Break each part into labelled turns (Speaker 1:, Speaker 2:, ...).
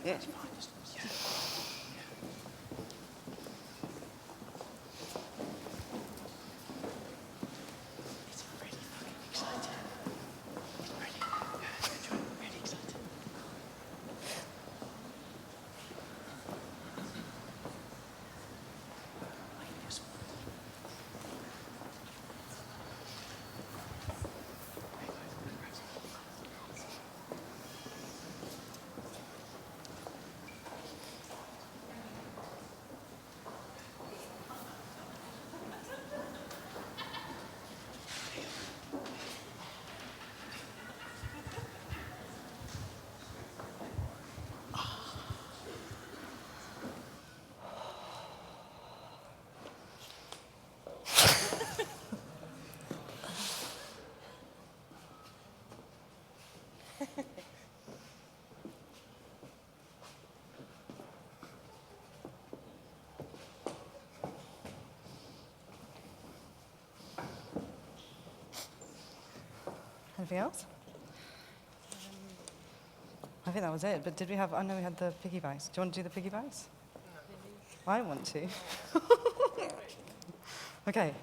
Speaker 1: It's fine.
Speaker 2: Anything else? I think that was it, but did we have, I know we had the piggy banks. Do you want to do the piggy banks? I want to. Okay.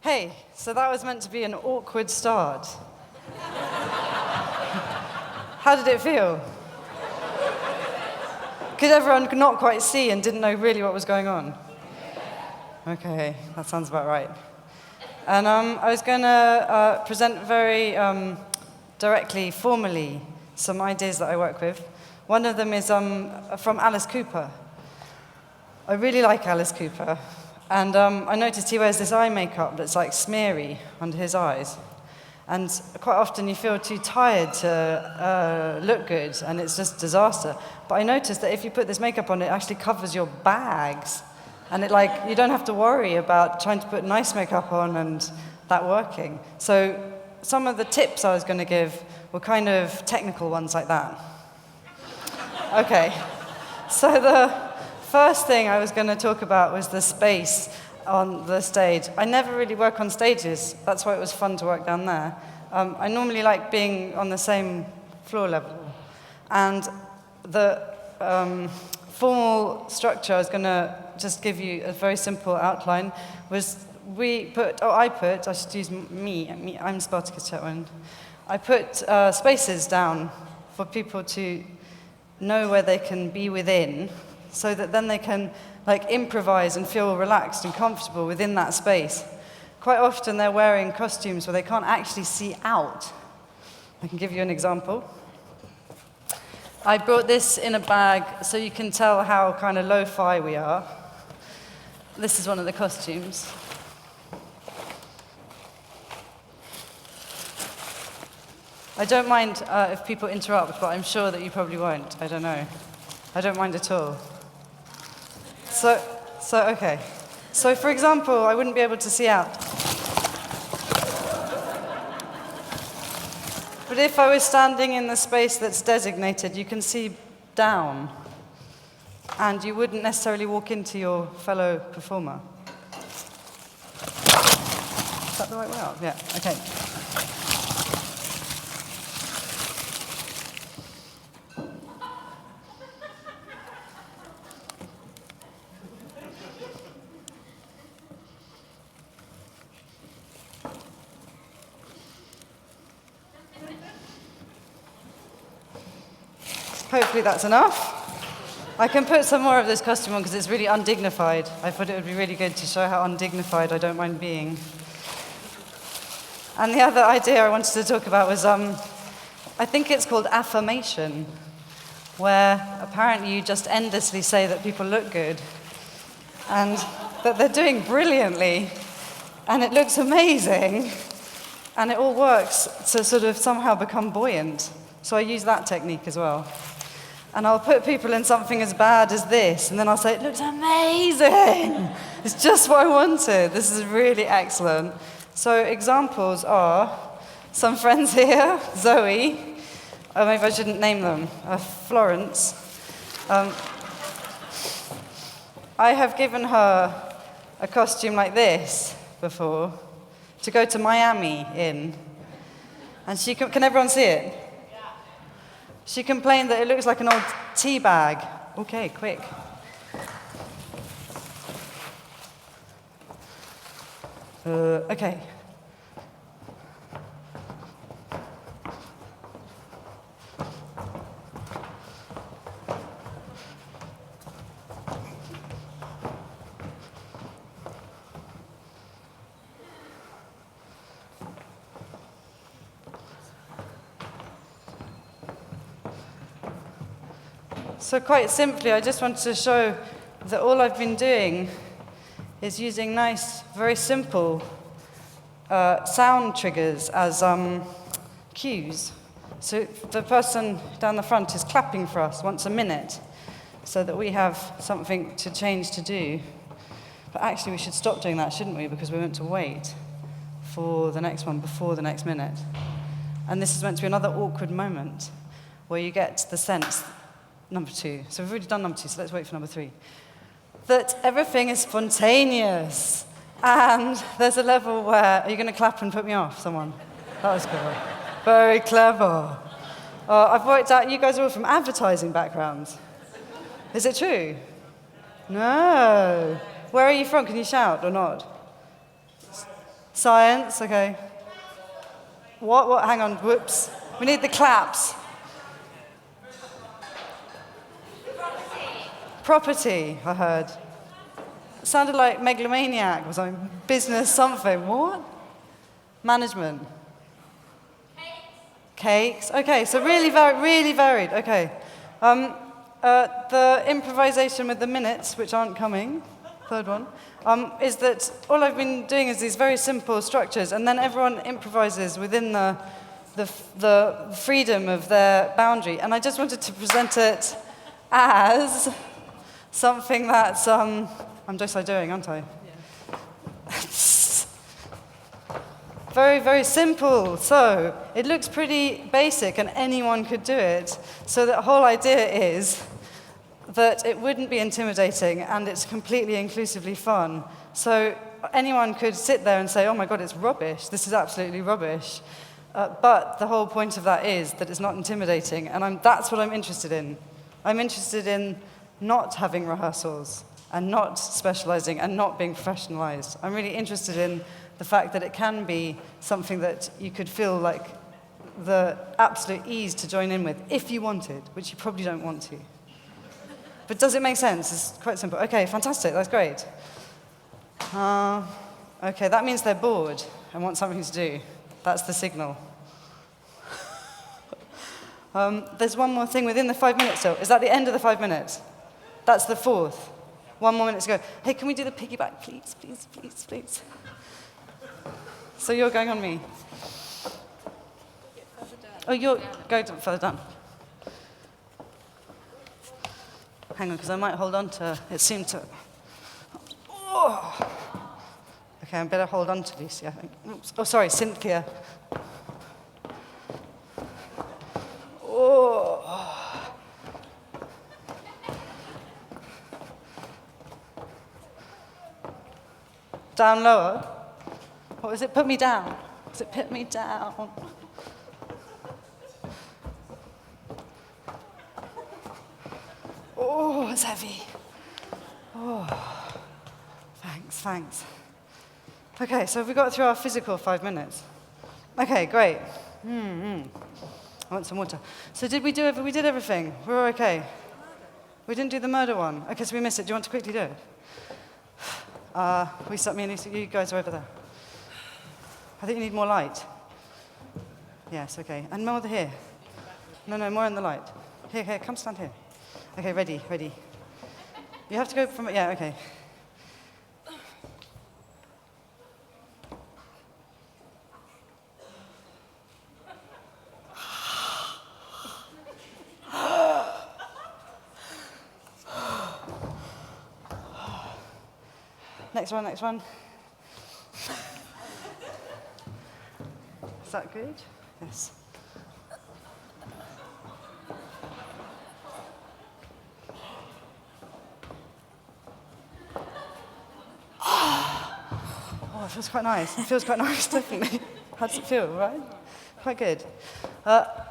Speaker 2: Hey, so that was meant to be an awkward start. How did it feel? Because everyone could not quite see and didn't know really what was going on? Okay, that sounds about right. And I was going to present very directly, formally, some ideas that I work with. One of them is from Alice Cooper. I really like Alice Cooper. And I noticed he wears this eye makeup that's like smeary under his eyes. And quite often you feel too tired to look good, and it's just disaster. But I noticed that if you put this makeup on, it actually covers your bags. And it you don't have to worry about trying to put nice makeup on and that working. So some of the tips I was going to give were kind of technical ones like that. Okay, so the first thing I was going to talk about was the space on the stage. I never really work on stages. That's why it was fun to work down there. I normally like being on the same floor level. And the formal structure I was going to just give you a very simple outline was I should use me, I'm Spartacus Chetwynd. I put spaces down for people to know where they can be within, so that then they can improvise and feel relaxed and comfortable within that space. Quite often they're wearing costumes where they can't actually see out. I can give you an example. I brought this in a bag so you can tell how kind of lo-fi we are. This is one of the costumes. I don't mind if people interrupt, but I'm sure that you probably won't. I don't know. I don't mind at all. So okay. So for example, I wouldn't be able to see out. But if I was standing in the space that's designated, you can see down. And you wouldn't necessarily walk into your fellow performer. Is that the right way out? Yeah, okay. Hopefully that's enough. I can put some more of this costume on because it's really undignified. I thought it would be really good to show how undignified I don't mind being. And the other idea I wanted to talk about was, I think it's called affirmation, where apparently you just endlessly say that people look good and that they're doing brilliantly and it looks amazing and it all works to sort of somehow become buoyant. So I use that technique as well. And I'll put people in something as bad as this, and then I'll say, it looks amazing! It's just what I wanted. This is really excellent. So examples are some friends here, Zoe, or maybe I shouldn't name them, Florence. I have given her a costume like this before to go to Miami in. And she can everyone see it? Yeah. She complained that it looks like an old tea bag. Okay, quick. Okay. So quite simply, I just wanted to show that all I've been doing is using nice, very simple sound triggers as cues. So the person down the front is clapping for us once a minute so that we have something to change to do. But actually we should stop doing that, shouldn't we? Because we're meant to wait for the next one before the next minute. And this is meant to be another awkward moment where you get the sense, number 2. So we've already done number 2, so let's wait for number 3. That everything is spontaneous. And there's a level where, are you going to clap and put me off, someone? That was clever. Very clever. I've worked out, you guys are all from advertising backgrounds. Is it true? No. Where are you from? Can you shout or not? Science, okay. What? Hang on, whoops. We need the claps. Property, I heard. It sounded like megalomaniac or something. Business something. What? Management. Cakes. Okay, so really varied. Okay. The improvisation with the minutes, which aren't coming, third one, is that all I've been doing is these very simple structures, and then everyone improvises within the freedom of their boundary. And I just wanted to present it as something that's, I'm just doing, aren't I? Yeah. Very, very simple. So it looks pretty basic and anyone could do it. So the whole idea is that it wouldn't be intimidating and it's completely inclusively fun. So anyone could sit there and say, oh my God, it's rubbish. This is absolutely rubbish. But the whole point of that is that it's not intimidating. And that's what I'm interested in. I'm interested in not having rehearsals and not specializing and not being professionalized. I'm really interested in the fact that it can be something that you could feel like the absolute ease to join in with if you wanted, which you probably don't want to. But does it make sense? It's quite simple. Okay, fantastic, that's great. Okay, that means they're bored and want something to do. That's the signal. There's one more thing within the 5 minutes still. Is that the end of the 5 minutes? That's the 4th. 1 more minute to go. Hey, can we do the piggyback, please, please, please, please? So you're going on me. Oh, you're going further down. Hang on, because I might hold on to, it seemed to. Oh. Okay, I better hold on to Lucy, I think. Oops. Oh, sorry, Cynthia. Oh. Down lower? What was it? Put me down. Was it put me down? Oh, it's heavy. Oh, thanks. Okay, so have we got through our physical 5 minutes? Okay, great. I want some water. So did we did everything? We were okay. We didn't do the murder one. Okay, so we missed it. Do you want to quickly do it? We start me and Lucy. You guys are over there. I think you need more light. Yes, okay. And more here. No, more in the light. Here, come stand here. Okay, ready. You have to go from, yeah, okay. Next one. Is that good? Yes. feels quite nice. It feels quite nice, definitely. How does it feel, right? Quite good.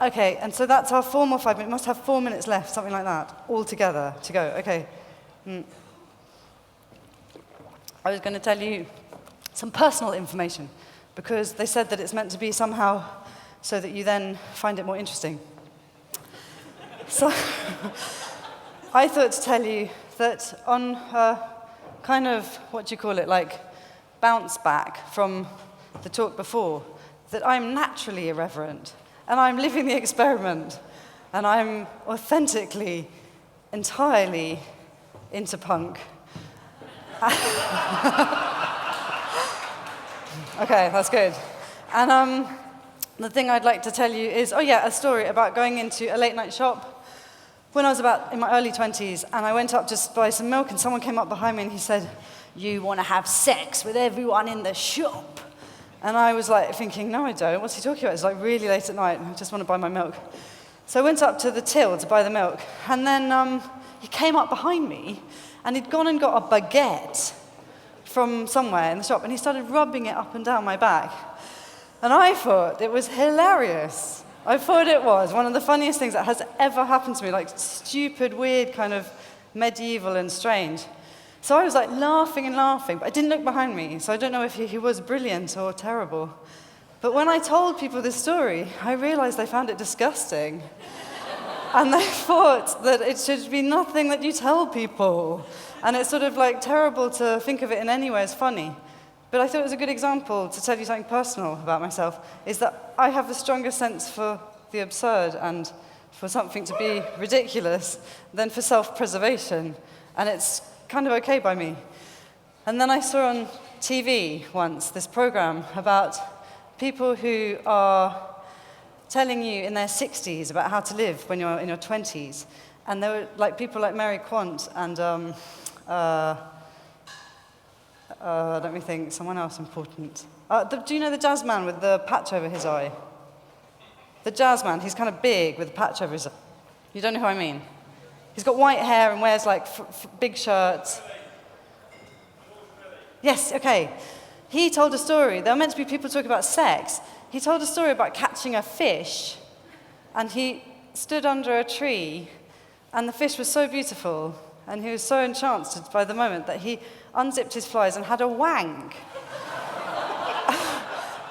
Speaker 2: Okay, and so that's our formal 5 minutes. We must have 4 minutes left, something like that, all together to go. Okay. I was going to tell you some personal information, because they said that it's meant to be somehow so that you then find it more interesting. So I thought to tell you that on kind of, what do you call it, like bounce back from the talk before, that I'm naturally irreverent, and I'm living the experiment, and I'm authentically, entirely into punk. Okay, that's good. And the thing I'd like to tell you is, a story about going into a late night shop when I was about in my early 20s, and I went up to buy some milk, and someone came up behind me and he said, "You want to have sex with everyone in the shop?" And I was like thinking, no, I don't. What's he talking about? It's like really late at night, and I just want to buy my milk. So I went up to the till to buy the milk, and then he came up behind me, and he'd gone and got a baguette from somewhere in the shop, and he started rubbing it up and down my back. And I thought it was hilarious. I thought it was one of the funniest things that has ever happened to me, like stupid, weird, kind of medieval and strange. So I was like laughing and laughing, but I didn't look behind me, so I don't know if he was brilliant or terrible. But when I told people this story, I realized they found it disgusting. And they thought that it should be nothing that you tell people. And it's sort of like terrible to think of it in any way as funny. But I thought it was a good example to tell you something personal about myself, is that I have the strongest sense for the absurd and for something to be ridiculous than for self-preservation. And it's kind of okay by me. And then I saw on TV once this program about people who are telling you in their 60s about how to live when you're in your 20s. And there were like people like Mary Quant and let me think, someone else important. Do you know the jazz man with the patch over his eye? The jazz man, he's kind of big with a patch over his eye. You don't know who I mean? He's got white hair and wears like big shirts. Yes, okay. He told a story. There were meant to be people talking about sex. He told a story about catching a fish, and he stood under a tree, and the fish was so beautiful, and he was so enchanted by the moment that he unzipped his flies and had a wank.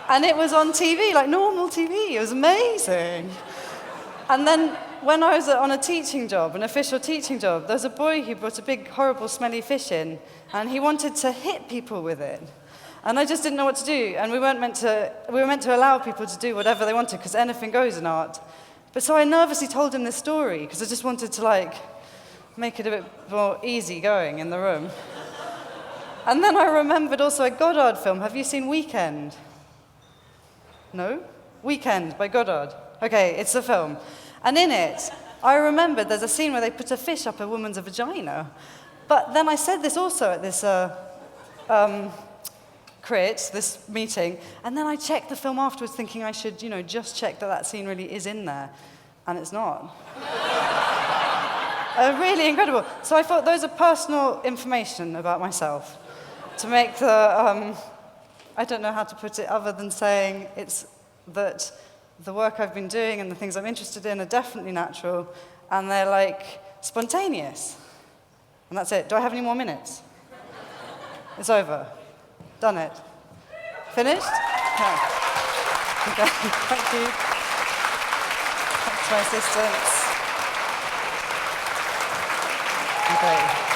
Speaker 2: And it was on TV, like normal TV. It was amazing. And then when I was on a teaching job, an official teaching job, there was a boy who brought a big, horrible, smelly fish in, and he wanted to hit people with it. And I just didn't know what to do, and we were meant to allow people to do whatever they wanted, because anything goes in art. But so I nervously told him this story, because I just wanted to, like, make it a bit more easy going in the room. And then I remembered also a Godard film. Have you seen Weekend? No? Weekend by Godard. Okay, it's a film. And in it, I remembered there's a scene where they put a fish up a woman's vagina. But then I said this also at this this meeting, and then I checked the film afterwards thinking I should, just check that that scene really is in there. And it's not. Really incredible. So I thought those are personal information about myself to make the, I don't know how to put it other than saying it's that the work I've been doing and the things I'm interested in are definitely natural, and they're like spontaneous. And that's it. Do I have any more minutes? It's over. Done it. Finished? No. Okay. Thank you. Thanks to my assistants. Okay.